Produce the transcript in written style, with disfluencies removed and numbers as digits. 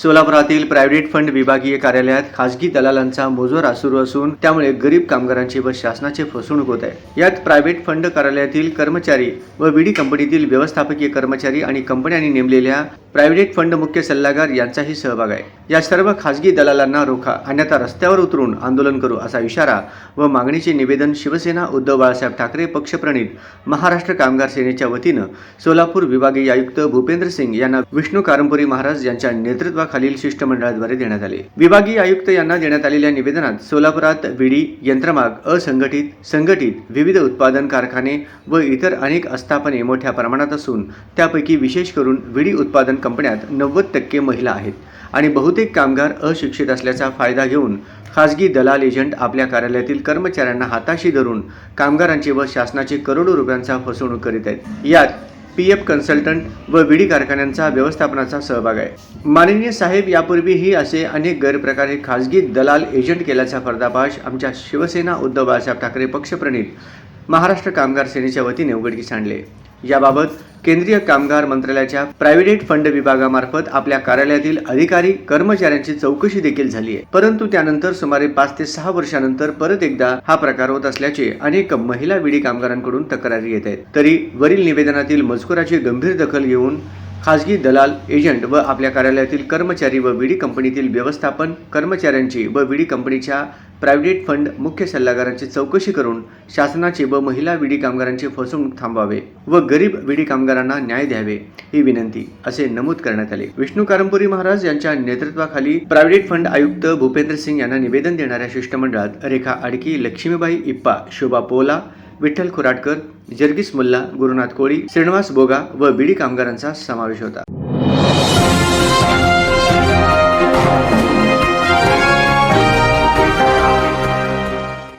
सोलापुरातील private fund विभागीय कार्यालयात खासगी दलालांचा मुजोरा सुरू असून त्यामुळे गरीब कामगारांची व शासनाची फसवणूक होत आहे। यात प्रायव्हेट फंड कार्यालयातील कर्मचारी व विडी कंपनीतील व्यवस्थापकीय कर्मचारी आणि कंपन्यांनी नेमलेल्या प्रायव्हेट फंड मुख्य सल्लागार यांचाही सहभाग आहे। या सर्व खासगी दलालांना रोखा अन्यथा रस्त्यावर उतरून आंदोलन करू असा इशारा व मागणीचे निवेदन शिवसेना उद्धव बाळासाहेब ठाकरे पक्षप्रणित महाराष्ट्र कामगार सेनेच्या वतीनं सोलापूर विभागीय आयुक्त भूपेंद्र सिंग यांना विष्णू कारंपुरी महाराज यांच्या नेतृत्वाखालील शिष्टमंडळाद्वारे देण्यात आले। विभागीय आयुक्त यांना देण्यात आलेल्या निवेदनात सोलापुरात विडी, यंत्रमाग, असंघटित, संघटित, विविध उत्पादन कारखाने व इतर अनेक आस्थापने मोठ्या प्रमाणात असून त्यापैकी विशेष करून विडी उत्पादन कंपन्यात 90% महिला आहेत आणि बहुतेक कामगार अशिक्षित असल्याचा फायदा घेऊन खासगी दलाल एजंट आपल्या कार्यालयातील कर्मचाऱ्यांना हाताशी धरून कामगारांचे व शासनाचे करोडो रुपयांचा फसवणूक करीत आहेत। यात पीएफ कन्सल्टंट व विडी कारखान्यांचा व्यवस्थापनाचा सहभाग आहे। माननीय साहेब, यापूर्वीही असे अनेक गैरप्रकारे खासगी दलाल एजंट केल्याचा पर्दाफाश आमच्या शिवसेना उद्धव बाळासाहेब ठाकरे पक्षप्रणित महाराष्ट्र कामगार सेनेच्या वतीने उघडकीस आणले। याबाबत केंद्रीय कामगार मंत्रालयाच्या प्रायव्हेट फंड विभागामार्फत आपल्या कार्यालयातील अधिकारी कर्मचाऱ्यांची चौकशी देखील झाली आहे, परंतु त्यानंतर सुमारे 5 ते 6 वर्षानंतर परत एकदा हा प्रकार होत असल्याचे अनेक महिला विडी कामगारांकडून तक्रारी येत आहेत। तरी वरील निवेदनातील मजकुराची गंभीर दखल घेऊन खासगी दलाल एजंट व आपल्या कार्यालयातील कर्मचारी व विडी कंपनीतील व्यवस्थापन कर्मचाऱ्यांची व विडी कंपनीच्या प्रायव्हेट फंड मुख्य सल्लागारांची चौकशी करून शासनाचे व महिला विडी कामगारांची फसवणूक थांबवावे व गरीब विडी कामगारांना न्याय द्यावे ही विनंती असे नमूद करण्यात आले। विष्णू कारंपुरी महाराज यांच्या नेतृत्वाखाली प्रायव्हेट फंड आयुक्त भूपेंद्र सिंग यांना निवेदन देणाऱ्या शिष्टमंडळात रेखा आडकी, लक्ष्मीबाई इप्पा, शोभा पोला, विठ्ठल खुराटकर, जर्गीस मुल्ला, गुरुनाथ कोळी, श्रीनिवास बोगा व विडी कामगारांचा समावेश होता।